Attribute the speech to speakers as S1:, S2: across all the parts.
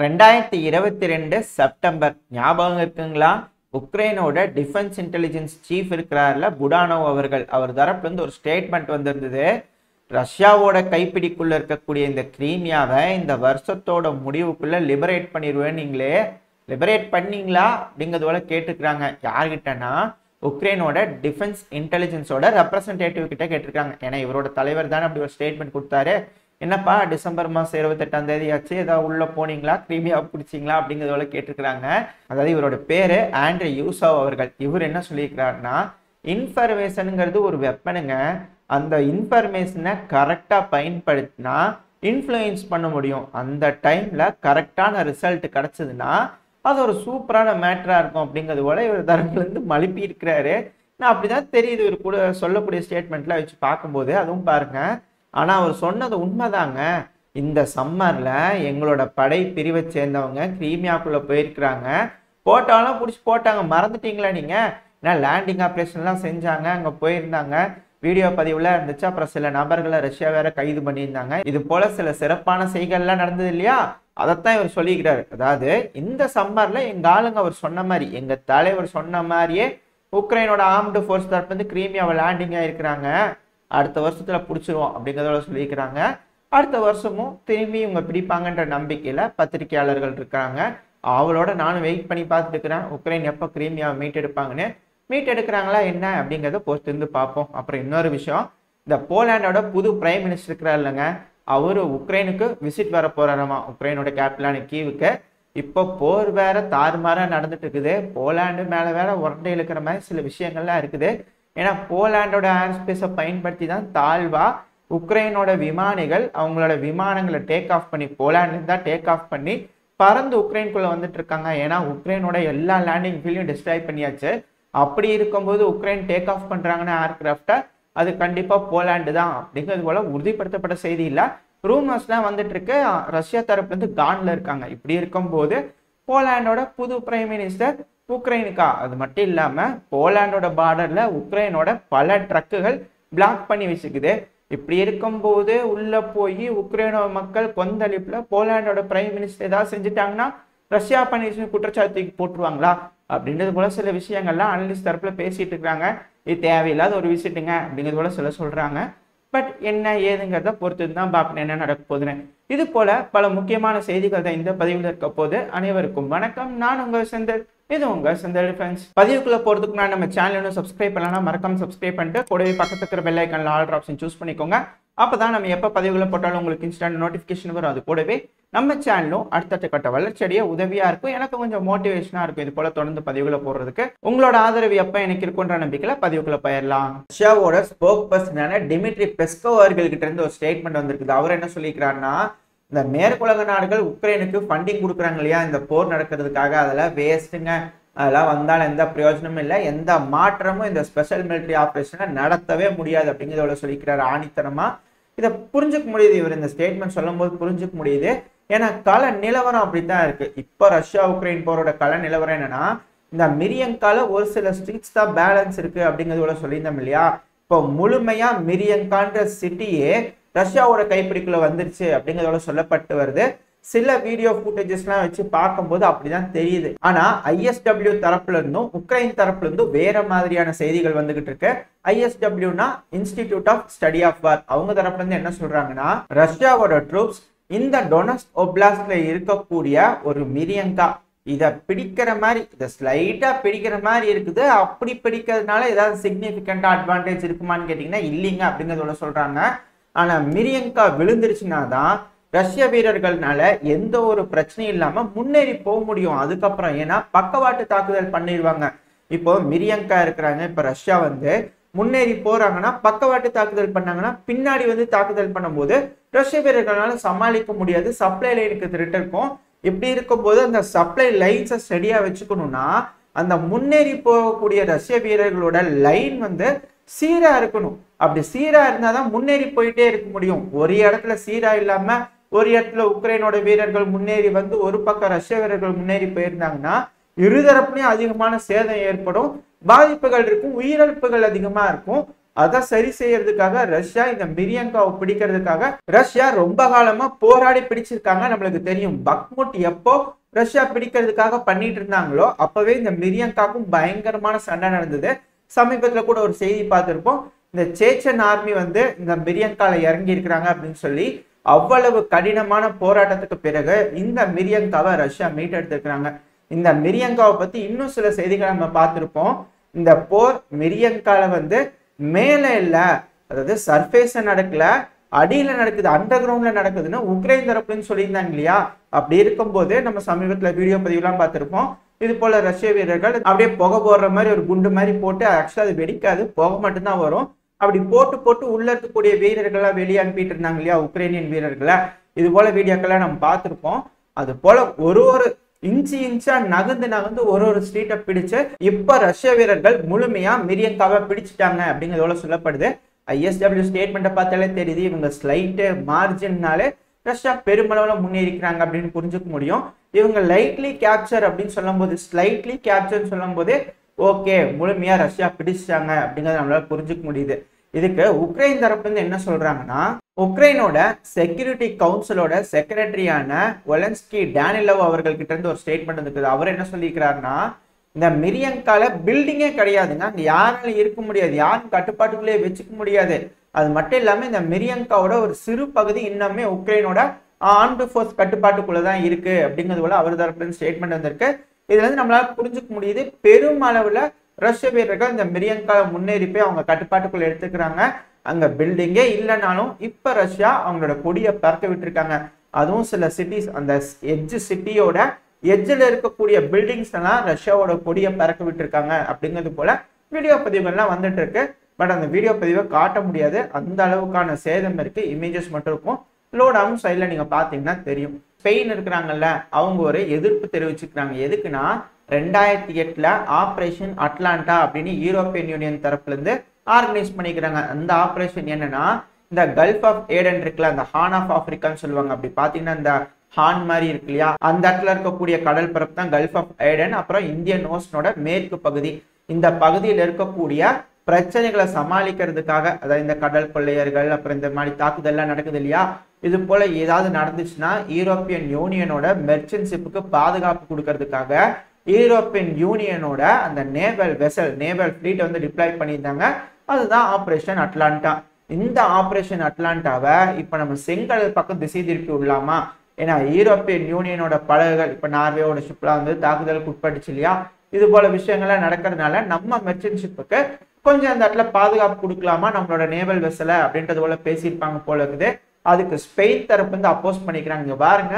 S1: 2022 September ஞாபகம் இருக்குங்களா? உக்ரைனோட defence intelligence chief இருக்கிறார்ல புடானோவ் அவர்கள், அவர் தரப்புல இருந்து ஒரு ஸ்டேட்மெண்ட் வந்திருந்தது. ரஷ்யாவோட கைப்பிடிக்குள்ள இருக்கக்கூடிய இந்த கிரீமியாவை இந்த வருஷத்தோட முடிவுக்குள்ள லிபரேட் பண்ணிடுவேன், நீங்களே லிபரேட் பண்ணீங்களா அப்படிங்கிறது போல கேட்டுக்கிறாங்க. யார்கிட்டனா உக்ரைனோட டிஃபென்ஸ் இன்டெலிஜென்ஸோட ரெப்ரசன்டேட்டிவ் கிட்ட கேட்டிருக்காங்க. ஏன்னா இவரோட தலைவர் தானே அப்படி ஒரு ஸ்டேட்மெண்ட் கொடுத்தாரு. என்னப்பா டிசம்பர் மாதம் 28ஆம் தேதி ஆச்சு, ஏதாவது உள்ள போனீங்களா, கிரீமியா பிடிச்சிங்களா அப்படிங்கிறதோட கேட்டிருக்கிறாங்க. அதாவது இவரோட பேரு ஆண்ட்ரே யூசோவ் அவர்கள். இவர் என்ன சொல்லியிருக்கிறாருன்னா, இன்ஃபர்மேஷனுங்கிறது ஒரு வெப்பனுங்க. அந்த இன்ஃபர்மேஷனை கரெக்டாக பயன்படுத்தினா இன்ஃப்ளூயன்ஸ் பண்ண முடியும். அந்த டைமில் கரெக்டான ரிசல்ட் கிடச்சதுன்னா அது ஒரு சூப்பரான மேட்டராக இருக்கும் அப்படிங்கிறது போல இவர் தரப்புலேருந்து மழுப்பி இருக்கிறாரு. நான் அப்படிதான் தெரியுது இவர் கூட சொல்லக்கூடிய ஸ்டேட்மெண்ட்லாம் வச்சு பார்க்கும்போது. அதுவும் பாருங்க, ஆனால் அவர் சொன்னது உண்மைதாங்க. இந்த சம்மரில் எங்களோட படை பிரிவை சேர்ந்தவங்க கிரீமியாக்குள்ளே போயிருக்கிறாங்க. போட்டாலும் பிடிச்சி போட்டாங்க. மறந்துட்டீங்களா நீங்கள்? ஏன்னா லேண்டிங் ஆப்ரேஷன்லாம் செஞ்சாங்க, அங்கே போயிருந்தாங்க, வீடியோ பதிவில் இருந்துச்சு. அப்புறம் சில நபர்களை ரஷ்யா வேற கைது பண்ணியிருந்தாங்க. இது போல சில சிறப்பான செய்கைகள்லாம் நடந்தது இல்லையா? அதைத்தான் இவர் சொல்லிக்கிறாரு. அதாவது இந்த சம்மர்ல எங்க ஆளுங்க அவர் சொன்ன மாதிரி, எங்க தலைவர் சொன்ன மாதிரியே உக்ரைனோட ஆர்ம்டு ஃபோர்ஸ் தரப்பு கிரீமியாவை லேண்டிங் ஆயிருக்கிறாங்க. அடுத்த வருஷத்துல பிடிச்சிருவோம் அப்படிங்கிறதோட சொல்லியிருக்கிறாங்க. அடுத்த வருஷமும் திரும்பி இவங்க பிடிப்பாங்கன்ற நம்பிக்கையில பத்திரிகையாளர்கள் இருக்காங்க. அவளோட நானும் வெயிட் பண்ணி பார்த்துட்டு இருக்கிறேன், உக்ரைன் எப்போ கிரீமியாவை மீட்டெடுப்பாங்கன்னு. மீட்டெடுக்கிறாங்களா என்ன அப்படிங்கிறத பொறுத்து இருந்து பார்ப்போம். அப்புறம் இன்னொரு விஷயம், இந்த போலாண்டோட புது பிரைம் மினிஸ்டர் இருக்கிறார் இல்லைங்க, அவரு உக்ரைனுக்கு விசிட் வர போறாராமா, உக்ரைனோட கேபிட்டலான கீவுக்கு. இப்போ போர் வேற தாறுமாறா நடந்துட்டு இருக்குது. போலாண்டு மேல வேற உரண்டை இழுக்கிற மாதிரி சில விஷயங்கள்லாம் இருக்குது. ஏன்னா போலாண்டோட ஏர்ஸ்பேஸை பயன்படுத்தி தான் தாழ்வா உக்ரைனோட விமானிகள் அவங்களோட விமானங்களை டேக் ஆஃப் பண்ணி, போலாண்ட்ல தான் டேக் ஆஃப் பண்ணி பறந்து உக்ரைனுக்குள்ள வந்துட்டு இருக்காங்க. ஏன்னா உக்ரைனோட எல்லா லேண்டிங் ஃபீல்டையும் டிஸ்ட்ராய் பண்ணியாச்சு. அப்படி இருக்கும்போது உக்ரைன் டேக் ஆஃப் பண்றாங்கன்னா ஏர்கிராஃப்டை, அது கண்டிப்பா போலாண்டு தான் அப்படிங்கிறது போல உறுதிப்படுத்தப்பட்ட செய்தி இல்லை, ரூமர்ஸ்லாம் வந்துட்டு இருக்கு. ரஷ்யா தரப்புல இருந்து கான்ல இருக்காங்க. இப்படி இருக்கும்போது போலாண்டோட புது பிரைம் மினிஸ்டர் உக்ரைனுக்கா? அது மட்டும் இல்லாம போலாண்டோட பார்டர்ல உக்ரைனோட பல ட்ரக்குகள் பிளாக் பண்ணி வச்சுக்குது. இப்படி இருக்கும்போது உள்ள போய் உக்ரைனோட மக்கள் கொந்தளிப்புல போலாண்டோட பிரைம் மினிஸ்டர் ஏதாவது செஞ்சுட்டாங்கன்னா ரஷ்யா பண்ணி குற்றச்சாட்டுக்கு போட்டுருவாங்களா அப்படின்றது போல சில விஷயங்கள்லாம் அனலிஸ்ட் தரப்புல பேசிட்டு இருக்காங்க. இது தேவையில்லாத ஒரு விசிட்டுங்க அப்படிங்கிறது போல சில சொல்றாங்க. பட் என்ன ஏதுங்கிறத பொறுத்து தான் பார்க்கணும் என்ன நடக்க போகுதுன்னு. இது போல பல முக்கியமான செய்திகள் தான் இந்த பதிவில் இருக்க போது. அனைவருக்கும் வணக்கம், நான் உங்கள் செந்தில், இது உங்கள் செந்தில் டிஃபென்ஸ். பதிவுக்குள்ள போறதுக்கு நான் நம்ம சேனல் இன்னும் சப்ஸ்கிரைப் பண்ணலாம், மறக்காம சப்ஸ்கிரைப் பண்ணிட்டு கூடவே பக்கத்துல இருக்கிற பெல் ஐக்கான்ல ஆல் ஆப்ஷன் சூஸ் பண்ணிக்கோங்க. அப்பதான் நம்ம எப்ப பதிவுகளை போட்டாலும் உங்களுக்கு இன்ஸ்டன்ட் நோட்டிபிகேஷன் வரும். அது கூடவே நம்ம சேனலும் அடுத்த கட்ட வளர்ச்சியடைய உதவியா இருக்கும், எனக்கு கொஞ்சம் மோட்டிவேஷனா இருக்கும். இது போல தொடர்ந்து பதிவுகளை போடுறதுக்கு உங்களோட ஆதரவு எப்ப எனக்கு இருக்குன்ற நம்பிக்கையில பதிவுக்குள்ள போயிடலாம். ரஷ்யாவோட ஸ்போக் பர்சனான டிமிட்ரி பெஸ்கோவ் அவர்கள்கிட்ட இருந்து ஒரு ஸ்டேட்மெண்ட் வந்திருக்குது. அவர் என்ன சொல்லிக்கிறாருன்னா, இந்த மேற்குலக நாடுகள் உக்ரைனுக்கு ஃபண்டிங் கொடுக்குறாங்க இல்லையா இந்த போர் நடக்கிறதுக்காக, அதெல்லாம் வேஸ்ட்டுங்க, அதெல்லாம் வந்தால் எந்த பிரயோஜனமும் இல்லை, எந்த மாற்றமும் இந்த ஸ்பெஷல் மிலிட்டரி ஆப்ரேஷனை நடத்தவே முடியாது அப்படிங்கிறத சொல்லிக்கிறாரு ஆணித்தனமா. இதை புரிஞ்சுக்க முடியுது, இவர் இந்த ஸ்டேட்மெண்ட் சொல்லும் போது புரிஞ்சுக்க முடியுது. ஏன்னா கள நிலவரம் அப்படித்தான் இருக்கு. இப்போ ரஷ்யா உக்ரைன் போரோட கள நிலவரம் என்னன்னா, இந்த மிரியங்கால ஒரு சில ஸ்ட்ரீட்ஸ் தான் பேலன்ஸ் இருக்கு அப்படிங்கிறதோட சொல்லியிருந்தோம் இல்லையா. இப்போ முழுமையா மிரியங்கான்ற சிட்டியே ரஷ்யாவோட கைப்பிடிக்குள்ள வந்துருச்சு அப்படிங்கிறதோட சொல்லப்பட்டு வருது. சில வீடியோ ஃபுட்டேஜஸ்லாம் வச்சு பார்க்கும்போது அப்படிதான் தெரியுது. ஆனா ISW தரப்புல இருந்தும் உக்ரைன் தரப்புல இருந்தும் வேற மாதிரியான செய்திகள் வந்துகிட்டு இருக்கு. ISWனா இன்ஸ்டிடியூட் ஆஃப் ஸ்டடி ஆஃப் வார், அவங்க தரப்புல இருந்து என்ன சொல்றாங்கன்னா, ரஷ்யாவோட ட்ரூப்ஸ் இந்த டொனஸ்க் ஒப்லாஸ்ட்ல இருக்கக்கூடிய ஒரு மிரியங்கா இதை பிடிக்கிற மாதிரி, இதை ஸ்லைட்டா பிடிக்கிற மாதிரி இருக்குது. அப்படி பிடிக்கிறதுனால ஏதாவது சிக்னிபிகண்டா அட்வான்டேஜ் இருக்குமான்னு கேட்டீங்கன்னா இல்லைங்க அப்படிங்கிறதோட சொல்றாங்க. ஆனா மிரியங்கா விழுந்துருச்சுன்னா தான் ரஷ்ய வீரர்கள்னால எந்த ஒரு பிரச்சனையும் இல்லாம முன்னேறி போக முடியும் அதுக்கப்புறம். ஏன்னா பக்கவாட்டு தாக்குதல் பண்ணிடுவாங்க. இப்போ மிரியங்கா இருக்கிறாங்க, இப்ப ரஷ்யா முன்னேறி போறாங்கன்னா பக்கவாட்டு தாக்குதல் பண்ணாங்கன்னா பின்னாடி தாக்குதல் பண்ணும்போது ரஷ்ய வீரர்களால சமாளிக்க முடியாது, சப்ளை லைனுக்கு திருட்டு இருக்கும். இப்படி இருக்கும்போது அந்த சப்ளை லைன்ஸை ஸ்டெடியா வச்சுக்கணும்னா அந்த முன்னேறி போகக்கூடிய ரஷ்ய வீரர்களோட லைன் சீரா இருக்கணும். அப்படி சீரா இருந்தாதான் முன்னேறி போயிட்டே இருக்க முடியும். ஒரு இடத்துல சீரா இல்லாம ஒரு இடத்துல உக்ரைனோட வீரர்கள் முன்னேறி ஒரு பக்கம் ரஷ்ய வீரர்கள் முன்னேறி போயிருந்தாங்கன்னா இருதரப்புலயும் அதிகமான சேதம் ஏற்படும், பாதிப்புகள் இருக்கும், உயிரிழப்புகள் அதிகமா இருக்கும். அதை சரி செய்யறதுக்காக ரஷ்யா இந்த மிரியங்காவை பிடிக்கிறதுக்காக ரஷ்யா ரொம்ப காலமா போராடி பிடிச்சிருக்காங்க. நம்மளுக்கு தெரியும் பக்முட் எப்போ ரஷ்யா பிடிக்கிறதுக்காக பண்ணிட்டு இருந்தாங்களோ அப்பவே இந்த மிரியங்காவுக்கும் பயங்கரமான சண்டை நடந்தது. சமீபத்துல கூட ஒரு செய்தி பார்த்திருப்போம், இந்த சேச்சன் ஆர்மி இந்த மிரியங்கால இறங்கி இருக்கிறாங்க அப்படின்னு சொல்லி. அவ்வளவு கடினமான போராட்டத்துக்கு பிறகு இந்த மிரியங்காவை ரஷ்யா மீட்டெடுத்திருக்கிறாங்க. இந்த மிரியங்காவை பத்தி இன்னும் சில செய்திகளை நம்ம பார்த்திருப்போம். இந்த போர் மிரியங்கால மேல இல்ல, அதாவது சர்ஃபேஸ்ல நடக்கல, அடியில நடக்குது, அண்டர் கிரவுண்ட்ல நடக்குதுன்னு உக்ரைன் தரப்புன்னு சொல்லியிருந்தாங்க இல்லையா. அப்படி இருக்கும்போது நம்ம சமீபத்துல வீடியோ பதிவுலாம் பார்த்திருப்போம். இது போல ரஷ்ய வீரர்கள் அப்படியே புகை போடுற மாதிரி ஒரு குண்டு மாதிரி போட்டு, ஆக்சுவலா அது வெடிக்காது, புகை மட்டும்தான் வரும். அப்படி போட்டு போட்டு உள்ள இருக்கக்கூடிய வீரர்களா வெளியே அனுப்பிட்டு இருந்தாங்க இல்லையா உக்ரைனியன் வீரர்களை. இது போல வீடியோக்கெல்லாம் நம்ம பார்த்திருப்போம். அது போல ஒரு இன்ச்சா நகர்ந்து ஒரு ஸ்ட்ரீட்டை பிடிச்சு இப்ப ரஷ்ய வீரர்கள் முழுமையா மிரியங்காவை பிடிச்சிட்டாங்க அப்படிங்கிறதோட சொல்லப்படுது. ISW ஸ்டேட்மெண்ட்டை பார்த்தாலே தெரியுது, இவங்க ஸ்லைட்டு மார்ஜின்னாலே ரஷ்யா பெருமளவுல முன்னேறிக்கிறாங்க அப்படின்னு புரிஞ்சுக்க முடியும். இவங்க லைட்லி கேப்சர் அப்படின்னு சொல்லும் போது, ஸ்லைட்லி கேப்சர் சொல்லும் போது ஓகே முழுமையா ரஷ்யா பிடிச்சிட்டாங்க அப்படிங்கறத நம்மளால புரிஞ்சுக்க முடியுது. இதுக்கு உக்ரைன் தரப்புல என்ன சொல்றாங்கன்னா, உக்ரைனோட செக்யூரிட்டி கவுன்சிலோட செக்ரட்டரியான ஒலன்ஸ்கி டேனிலவ் அவர்கள் கிட்ட இருந்து ஒரு ஸ்டேட்மெண்ட் இருக்குது. அவர் என்ன சொல்லிக்கிறாருன்னா, இந்த மிரியங்கால பில்டிங்கே கிடையாதுங்க, அங்க யாராலும் இருக்க முடியாது, யாரும் கட்டுப்பாட்டுக்குள்ளேயே வச்சுக்க முடியாது. அது மட்டும் இல்லாம இந்த மிரியங்காவோட ஒரு சிறு பகுதி இன்னுமே உக்ரைனோட ஆர்ம்டு ஃபோர்ஸ் கட்டுப்பாட்டுக்குள்ளதான் இருக்கு அப்படிங்கிறது போல அவர் தரப்புல ஸ்டேட்மெண்ட் வந்திருக்கு. இதுல இருந்து நம்மளால புரிஞ்சுக்க முடியுது, பெரும் அளவுல ரஷ்ய வீரர்கள் இந்த மிரியங்கால முன்னேறி போய் அவங்க கட்டுப்பாட்டுக்குள்ள எடுத்துக்கிறாங்க. அங்க பில்டிங்கே இல்லைனாலும் இப்ப ரஷ்யா அவங்களோட கொடியை பறக்க விட்டுருக்காங்க. அதுவும் சில சிட்டிஸ், அந்த எட்ஜ் சிட்டியோட எட்ஜில் இருக்கக்கூடிய பில்டிங்ஸ் எல்லாம் ரஷ்யாவோட கொடியை பறக்க விட்டுருக்காங்க அப்படிங்கிறது போல வீடியோ பதிவுகள்லாம் வந்துட்டு இருக்கு. பட் அந்த வீடியோ பதிவை காட்ட முடியாது, அந்த அளவுக்கான சேதம் இருக்கு. இமேஜஸ் மட்டும் இருக்கும். லோட் ஆகும் சைட்ல நீங்க பாத்தீங்கன்னா தெரியும். ஸ்பெயின் இருக்கிறாங்கல்ல, அவங்க ஒரு எதிர்ப்பு தெரிவிச்சுக்கிறாங்க. எதுக்குன்னா 2008 ஆபரேஷன் அட்லாண்டா அப்படின்னு யூரோப்பியன் யூனியன் தரப்புல இருந்து ஆர்கனைஸ் பண்ணிக்கிறாங்க. அந்த ஆபரேஷன் என்னன்னா, இந்த கல்ஃப் ஆஃப் ஏடன் இருக்குல்ல, அந்த ஹார்ன் ஆஃப் ஆப்பிரிக்கான்னு சொல்லுவாங்க. அப்படி பாத்தீங்கன்னா இந்த ஹார்ன் மாதிரி இருக்கு இல்லையா, அந்த இடத்துல இருக்கக்கூடிய கடல் பரப்பு தான் கல்ஃப் ஆஃப் ஏடன். அப்புறம் இந்தியன் ஓஷனோட மேற்கு பகுதி. இந்த பகுதியில் இருக்கக்கூடிய பிரச்சனைகளை சமாளிக்கிறதுக்காக, அதாவது இந்த கடல் கொள்ளையர்கள் அப்புறம் இந்த மாதிரி தாக்குதல்லாம் நடக்குது இல்லையா, இது போல ஏதாவது நடந்துச்சுன்னா யூரோப்பியன் யூனியனோட மெர்ச்சன்ட் ஷிப்புக்கு பாதுகாப்பு கொடுக்கறதுக்காக யூரோப்பியன் யூனியனோட அந்த naval vessel, naval fleet deploy பண்ணியிருந்தாங்க. அதுதான் ஆபரேஷன் அட்லாண்டா. இந்த ஆபரேஷன் அட்லாண்டாவை இப்ப நம்ம செங்கடல் பக்கம் திசை திருப்பி விடலாமா? ஏன்னா யூரோப்பியன் யூனியனோட படகுகள், இப்ப நார்வேயோட ஷிப்லாம் தாக்குதலுக்கு உட்பட்டுச்சு இல்லையா. இது போல விஷயங்கள்லாம் நடக்கிறதுனால நம்ம மெர்ச்சன்ட் ஷிப்புக்கு கொஞ்சம் அந்த இடத்துல பாதுகாப்பு கொடுக்கலாமா நம்மளோட நேவல் வெசலை அப்படின்றது போல பேசியிருப்பாங்க போல இருக்குது. அதுக்கு ஸ்பெயின் தரப்பு அப்போஸ் பண்ணிக்கிறாங்க. இங்க பாருங்க,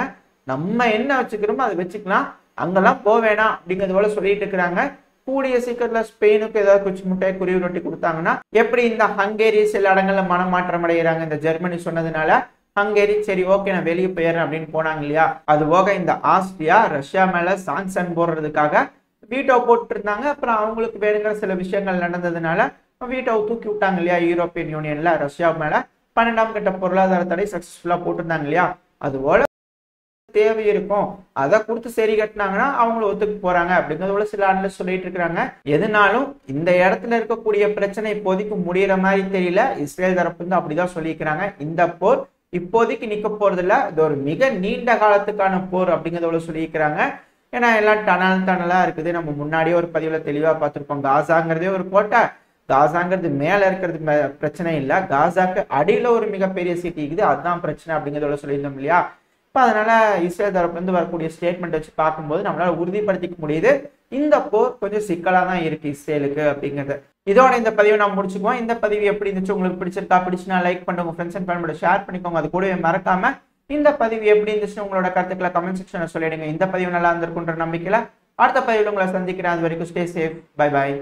S1: நம்ம என்ன வச்சுக்கிறோமோ அதை வச்சுக்கலாம், அங்கெல்லாம் போவேணாம் அப்படிங்கிறது போல சொல்லிட்டு இருக்கிறாங்க. கூடிய சீக்கிரத்துல ஸ்பெயினுக்கு ஏதாவது குச்சி முட்டை குருவி ரொட்டி கொடுத்தாங்கன்னா, எப்படி இந்த ஹங்கேரி சில இடங்கள்ல மனமாற்றம் அடைகிறாங்க, இந்த ஜெர்மனி சொன்னதுனால ஹங்கேரி சரி ஓகே நான் வெளியே போயிடுறேன் அப்படின்னு போனாங்க இல்லையா. அது போக இந்த ஆஸ்திரியா ரஷ்யா மேல சாங்ஷன் போடுறதுக்காக வீட்டோ போட்டு இருந்தாங்க. அப்புறம் அவங்களுக்கு வேணுங்கிற சில விஷயங்கள் நடந்ததுனால வீட்டோ தூக்கி விட்டாங்க இல்லையா. யூரோப்பியன் யூனியன்ல ரஷ்யா மேல 12ஆம் கட்ட பொருளாதார தடை சக்சஸ்ஃபுல்லா போட்டிருந்தாங்க இல்லையா. அது போல தேவை இருக்கும், அதை கொடுத்து சரி கட்டினாங்கன்னா அவங்களும் ஒத்துக்கு போறாங்க அப்படிங்கிறத சில அனலிஸ்ட் சொல்லிட்டு இருக்கிறாங்க. எதுனாலும் இந்த இடத்துல இருக்கக்கூடிய பிரச்சனை இப்போதைக்கு முடியற மாதிரி தெரியல. இஸ்ரேல் தரப்பு அப்படிதான் சொல்லியிருக்கிறாங்க. இந்த போர் இப்போதைக்கு நிக்க போறது இல்ல, இது ஒரு மிக நீண்ட காலத்துக்கான போர் அப்படிங்கிறத சொல்லியிருக்கிறாங்க. ஏன்னா எல்லாம் டனலா இருக்குது. நம்ம முன்னாடியே ஒரு பதிவுல தெளிவா பார்த்திருப்போம். காசாங்கிறதே ஒரு கோட்டை, காசாங்கிறது மேல இருக்கிறது பிரச்சனை இல்ல, காசாக்கு அடியில ஒரு மிகப்பெரிய சிட்டி இருக்குது, அதுதான் பிரச்சனை அப்படிங்கிறத சொல்லியிருந்தோம் இல்லையா. இப்ப அதனால இஸ்ரேல் தரப்புல இருந்து வரக்கூடிய ஸ்டேட்மெண்ட் வச்சு பார்க்கும்போது நம்மளால உறுதிப்படுத்திக்க முடியுது இந்த போர் கொஞ்சம் சிக்கலா தான் இருக்கு இஸ்ரேலுக்கு அப்படிங்கிறது. இதோட இந்த பதிவை நம்ம முடிச்சுக்குவோம். இந்த பதிவு எப்படி இருந்துச்சு, உங்களுக்கு பிடிச்சிருக்கா? பிடிச்சுனா லைக் பண்ணுங்க, ஃப்ரெண்ட்ஸ் அண்ட் ஃபேமிலியோட ஷேர் பண்ணிக்கோங்க. அது கூடவே மறக்காம இந்த பதிவு எப்படி இருந்துச்சு உங்களோட கருத்துக்களை கமெண்ட் செக்ஷன்ல சொல்லிடுங்க. இந்த பதிவு நல்லா இருந்திருக்குன்ற நம்பிக்கையில அடுத்த பதிவில் உங்களை சந்திக்கிறேன். அது வரைக்கும் ஸ்டே சேஃப், பை பாய்.